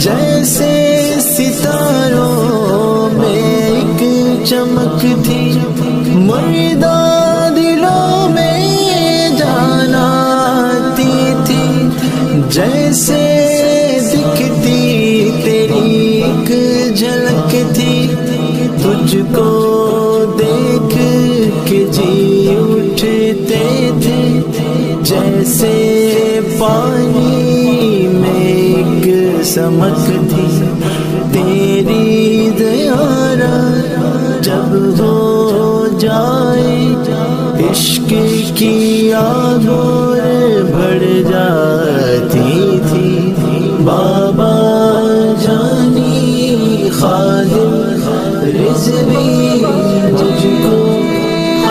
جیسے ستاروں میں ایک چمک تھی، مردہ دلوں میں جان آتی تھی، جیسے دکھتی تیری ایک جھلک تھی، تجھ کو دیکھ کے جی اٹھتے تھے، جیسے پانی میں ایک سمک تھی، تیری زیارت جب ہو جائے عشق کی آگ اور بڑھ جاتی تھی، بابا جانی خادم رضوی مجھ کو